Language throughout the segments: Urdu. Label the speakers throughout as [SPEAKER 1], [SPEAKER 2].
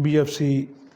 [SPEAKER 1] BFC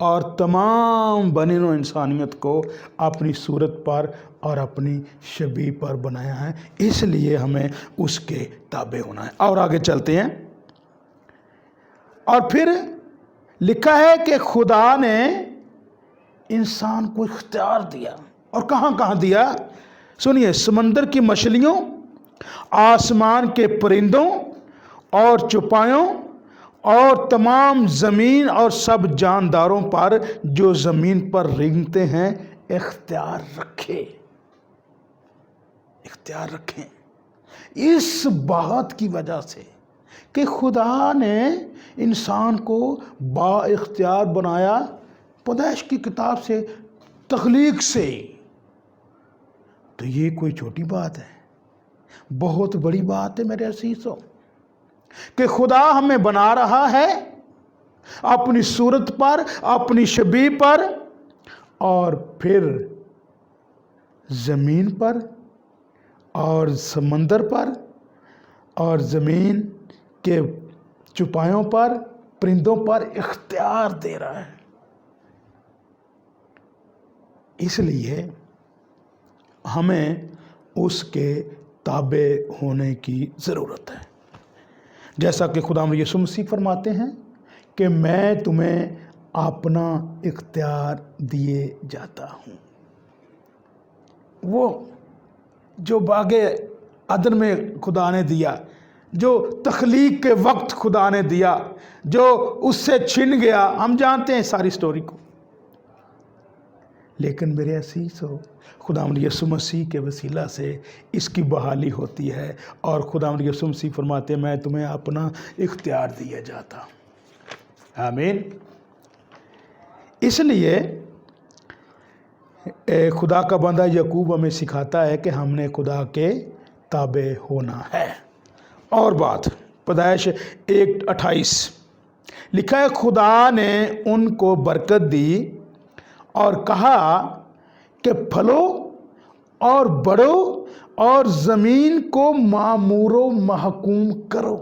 [SPEAKER 1] اور تمام بنی نوع انسانیت کو اپنی صورت پر اور اپنی شبیہ پر بنایا ہے، اس لیے ہمیں اس کے تابع ہونا ہے۔ اور آگے چلتے ہیں، اور پھر لکھا ہے کہ خدا نے انسان کو اختیار دیا، اور کہاں کہاں دیا؟ سنیے، سمندر کی مچھلیوں، آسمان کے پرندوں اور چوپایوں، اور تمام زمین اور سب جانداروں پر جو زمین پر رینگتے ہیں، اختیار رکھے، اختیار رکھیں۔ اس بات کی وجہ سے کہ خدا نے انسان کو با اختیار بنایا، پیدائش کی کتاب سے، تخلیق سے، تو یہ کوئی چھوٹی بات ہے، بہت بڑی بات ہے میرے عزیزو، کہ خدا ہمیں بنا رہا ہے اپنی صورت پر، اپنی شبیہ پر، اور پھر زمین پر اور سمندر پر اور زمین کے چوپایوں پر، پرندوں پر اختیار دے رہا ہے۔ اس لیے ہمیں اس کے تابع ہونے کی ضرورت ہے، جیسا کہ خداوند یسوع مسیح فرماتے ہیں کہ میں تمہیں اپنا اختیار دیے جاتا ہوں۔ وہ جو باغ عدن میں خدا نے دیا، جو تخلیق کے وقت خدا نے دیا، جو اس سے چھن گیا، ہم جانتے ہیں ساری سٹوری کو، لیکن میرے عزیزو، خداوند یسوع مسیح کے وسیلہ سے اس کی بحالی ہوتی ہے، اور خداوند یسوع مسیح فرماتے ہیں میں تمہیں اپنا اختیار دیا جاتا ہوں۔ آمین۔ اس لیے خدا کا بندہ یعقوب ہمیں سکھاتا ہے کہ ہم نے خدا کے تابع ہونا ہے۔ اور بات، پیدائش 1:28 لکھا ہے، خدا نے ان کو برکت دی اور کہا کہ پھلو اور بڑھو اور زمین کو معمور و محکوم کرو۔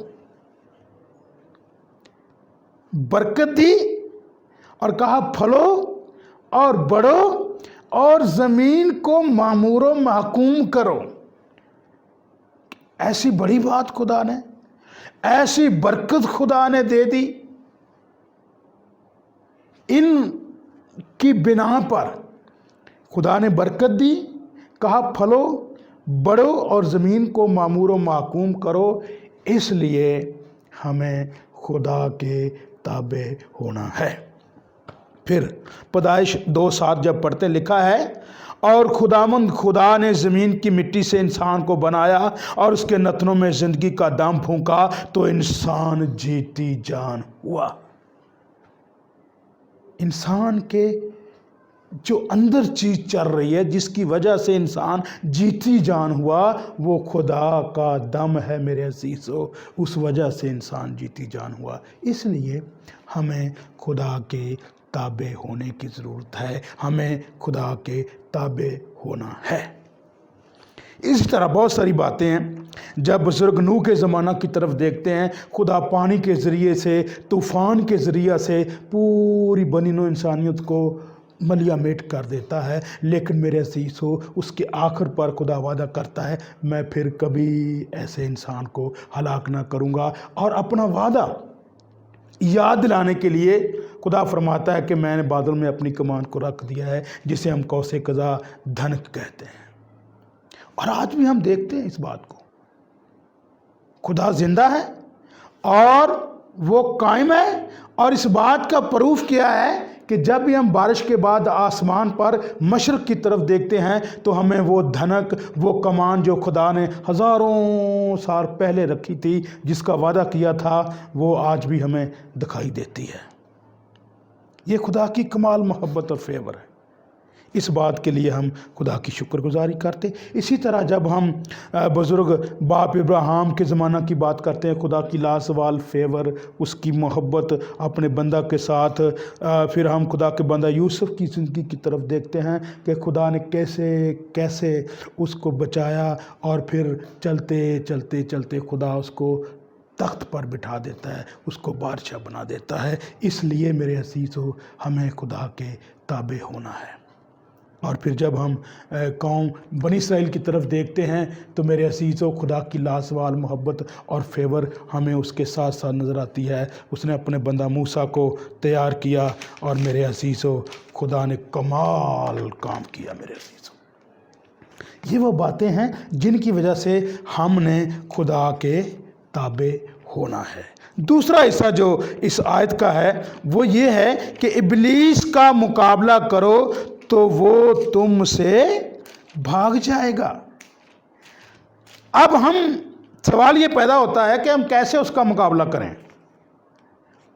[SPEAKER 1] برکت دی اور کہا پھلو اور بڑھو اور زمین کو معمور و محکوم کرو۔ ایسی بڑی بات خدا نے، ایسی برکت خدا نے دے دی، ان کی بنا پر خدا نے برکت دی، کہا پھلو بڑھو اور زمین کو معمور و محکوم کرو۔ اس لیے ہمیں خدا کے تابع ہونا ہے۔ پھر پیدائش 2:7 جب پڑھتے لکھا ہے، اور خداوند خدا نے زمین کی مٹی سے انسان کو بنایا اور اس کے نتنوں میں زندگی کا دم پھونکا تو انسان جیتی جان ہوا۔ انسان کے جو اندر چیز چل رہی ہے، جس کی وجہ سے انسان جیتی جان ہوا، وہ خدا کا دم ہے میرے عزیزو، اس وجہ سے انسان جیتی جان ہوا۔ اس لیے ہمیں خدا کے تابع ہونے کی ضرورت ہے، ہمیں خدا کے تابع ہونا ہے۔ اس طرح بہت ساری باتیں ہیں، جب بزرگ نوح کے زمانہ کی طرف دیکھتے ہیں، خدا پانی کے ذریعے سے، طوفان کے ذریعے سے پوری بنی نوع انسانیت کو ملیا میٹ کر دیتا ہے، لیکن میرے عزیزو، اس کے آخر پر خدا وعدہ کرتا ہے میں پھر کبھی ایسے انسان کو ہلاک نہ کروں گا، اور اپنا وعدہ یاد دلانے کے لیے خدا فرماتا ہے کہ میں نے بادل میں اپنی کمان کو رکھ دیا ہے، جسے ہم قوس قزح دھنک کہتے ہیں۔ اور آج بھی ہم دیکھتے ہیں اس بات کو، خدا زندہ ہے اور وہ قائم ہے، اور اس بات کا پروف کیا ہے کہ جب بھی ہم بارش کے بعد آسمان پر مشرق کی طرف دیکھتے ہیں تو ہمیں وہ دھنک، وہ کمان جو خدا نے ہزاروں سال پہلے رکھی تھی، جس کا وعدہ کیا تھا، وہ آج بھی ہمیں دکھائی دیتی ہے۔ یہ خدا کی کمال محبت اور فیور ہے، اس بات کے لیے ہم خدا کی شکر گزاری کرتے۔ اسی طرح جب ہم بزرگ باپ ابراہیم کے زمانہ کی بات کرتے ہیں، خدا کی لازوال فیور، اس کی محبت اپنے بندہ کے ساتھ، پھر ہم خدا کے بندہ یوسف کی زندگی کی طرف دیکھتے ہیں کہ خدا نے کیسے اس کو بچایا، اور پھر چلتے چلتے چلتے خدا اس کو تخت پر بٹھا دیتا ہے، اس کو بادشاہ بنا دیتا ہے۔ اس لیے میرے عزیزو ہمیں خدا کے تابع ہونا ہے۔ اور پھر جب ہم قوم بنی اسرائیل کی طرف دیکھتے ہیں تو میرے عزیزو خدا کی لازوال محبت اور فیور ہمیں اس کے ساتھ ساتھ نظر آتی ہے۔ اس نے اپنے بندہ موسیٰ کو تیار کیا اور میرے عزیزو خدا نے کمال کام کیا میرے عزیزو۔ یہ وہ باتیں ہیں جن کی وجہ سے ہم نے خدا کے تابع ہونا ہے۔ دوسرا حصہ جو اس آیت کا ہے وہ یہ ہے کہ ابلیس کا مقابلہ کرو تو وہ تم سے بھاگ جائے گا۔ اب سوال یہ پیدا ہوتا ہے کہ ہم کیسے اس کا مقابلہ کریں،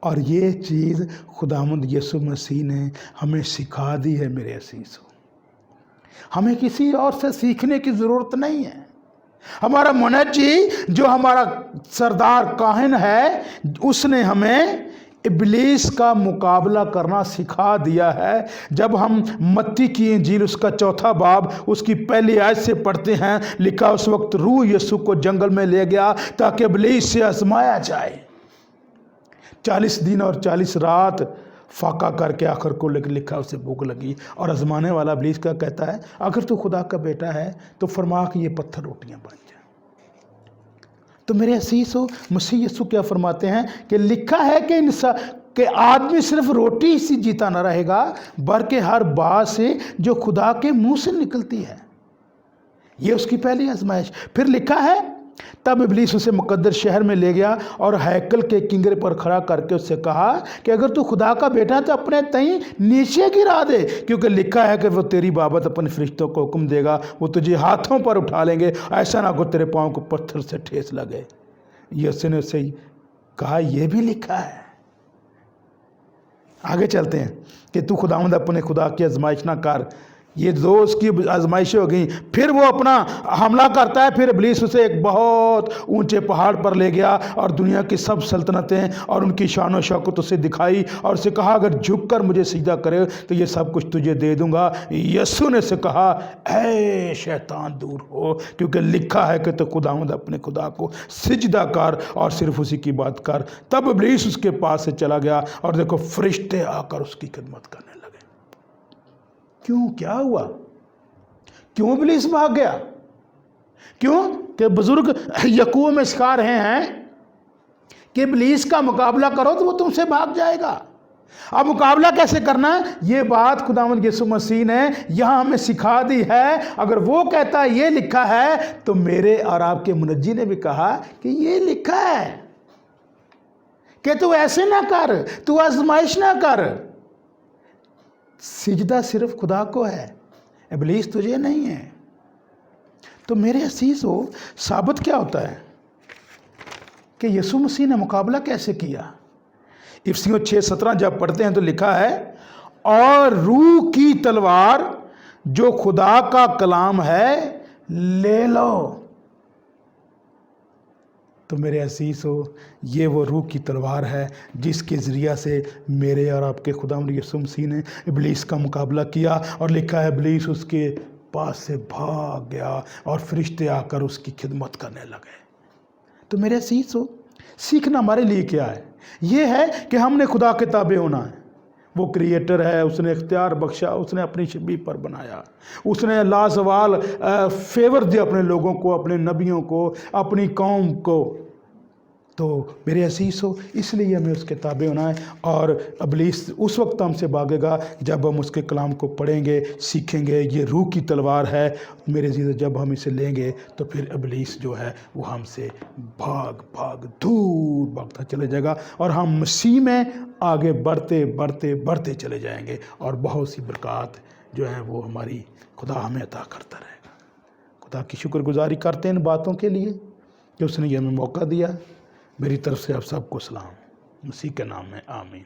[SPEAKER 1] اور یہ چیز خداوند یسوع مسیح نے ہمیں سکھا دی ہے میرے عزیزو۔ ہمیں کسی اور سے سیکھنے کی ضرورت نہیں ہے۔ ہمارا منجی جو ہمارا سردار کاہن ہے، اس نے ہمیں ابلیس کا مقابلہ کرنا سکھا دیا ہے۔ جب ہم متی کی انجیل اس کا 4 باب اس کی پہلی آیت سے پڑھتے ہیں، لکھا اس وقت روح یسوع کو جنگل میں لے گیا تاکہ ابلیس سے آزمایا جائے۔ 40 دن اور 40 رات فاقہ کر کے آخر کو لکھا اسے بھوک لگی، اور آزمانے والا ابلیس کا کہتا ہے اگر تو خدا کا بیٹا ہے تو فرما کہ یہ پتھر روٹیاں بن جائیں۔ تو میرے عزیزو مسیح یسوع کیا فرماتے ہیں کہ لکھا ہے کہ آدمی صرف روٹی سے جیتا نہ رہے گا بلکہ ہر بات سے جو خدا کے منہ سے نکلتی ہے۔ یہ اس کی پہلی آزمائش۔ پھر لکھا ہے تب ابلیس اسے مقدس شہر میں لے گیا اور ہیکل کے کنگرے پر کھڑا کر کے اس سے کہا کہ اگر تو خدا کا بیٹا تو اپنے تئیں نیچے گرا دے، کیونکہ لکھا ہے کہ وہ تیری بابت اپنے فرشتوں کو حکم دے گا، وہ تجھے ہاتھوں پر اٹھا لیں گے، ایسا نہ ہو تیرے پاؤں کو پتھر سے ٹھیس لگے۔ یسوع نے اسے کہا یہ بھی لکھا ہے۔ آگے چلتے ہیں کہ تو خداوند اپنے خدا کی آزمائش نہ کر۔ یہ دو اس کی آزمائشیں ہو گئیں۔ پھر وہ اپنا حملہ کرتا ہے۔ پھر ابلیس اسے ایک بہت اونچے پہاڑ پر لے گیا اور دنیا کی سب سلطنتیں اور ان کی شان و شوکت اسے دکھائی اور اسے کہا اگر جھک کر مجھے سجدہ کرے تو یہ سب کچھ تجھے دے دوں گا۔ یسوع نے اسے کہا اے شیطان دور ہو، کیونکہ لکھا ہے کہ تو خداوند اپنے خدا کو سجدہ کر اور صرف اسی کی بات کر۔ تب ابلیس اس کے پاس سے چلا گیا اور دیکھو فرشتے آ کر اس کی خدمت کرنے لگے۔ کیوں؟ کیا ہوا؟ کیوں ابلیس بھاگ گیا؟ کیوں کہ بزرگ یعقوب میں سکھا رہے ہیں کہ ابلیس کا مقابلہ کرو تو وہ تم سے بھاگ جائے گا۔ اب مقابلہ کیسے کرنا ہے یہ بات خداوند یسوع مسیح نے یہاں ہمیں سکھا دی ہے۔ اگر وہ کہتا ہے یہ لکھا ہے تو میرے اور آپ کے منجی نے بھی کہا کہ یہ لکھا ہے کہ تو ایسے نہ کر، تو آزمائش نہ کر، سجدہ صرف خدا کو ہے، ابلیس تجھے نہیں ہے۔ تو میرے عزیزو ثابت کیا ہوتا ہے کہ یسوع مسیح نے مقابلہ کیسے کیا؟ افسیوں 6:17 جب پڑھتے ہیں تو لکھا ہے اور روح کی تلوار جو خدا کا کلام ہے لے لو۔ تو میرے عزیزو یہ وہ روح کی تلوار ہے جس کے ذریعہ سے میرے اور آپ کے خداوند یسوع مسیح نے ابلیس کا مقابلہ کیا، اور لکھا ہے ابلیس اس کے پاس سے بھاگ گیا اور فرشتے آ کر اس کی خدمت کرنے لگے۔ تو میرے عزیزو سیکھنا ہمارے لیے کیا ہے؟ یہ ہے کہ ہم نے خدا کے تابع ہونا ہے۔ وہ کریٹر ہے، اس نے اختیار بخشا، اس نے اپنی شبیہ پر بنایا، اس نے لازوال فیور دیا اپنے لوگوں کو، اپنے نبیوں کو، اپنی قوم کو۔ تو میرے عزیزو اس لیے ہمیں اس کے تابع ہونا ہے، اور ابلیس اس وقت ہم سے بھاگے گا جب ہم اس کے کلام کو پڑھیں گے، سیکھیں گے۔ یہ روح کی تلوار ہے میرے عزیزو، جب ہم اسے لیں گے تو پھر ابلیس جو ہے وہ ہم سے بھاگ دور بھاگتا چلے جائے گا، اور ہم مسیح میں آگے بڑھتے چلے جائیں گے، اور بہت سی برکات جو ہے وہ ہماری خدا ہمیں عطا کرتا رہے گا۔ خدا کی شکر گزاری کرتے ہیں ان باتوں کے لیے کہ اس نے یہ ہمیں موقع دیا۔ میری طرف سے آپ سب کو سلام، مسیح کے نام میں آمین۔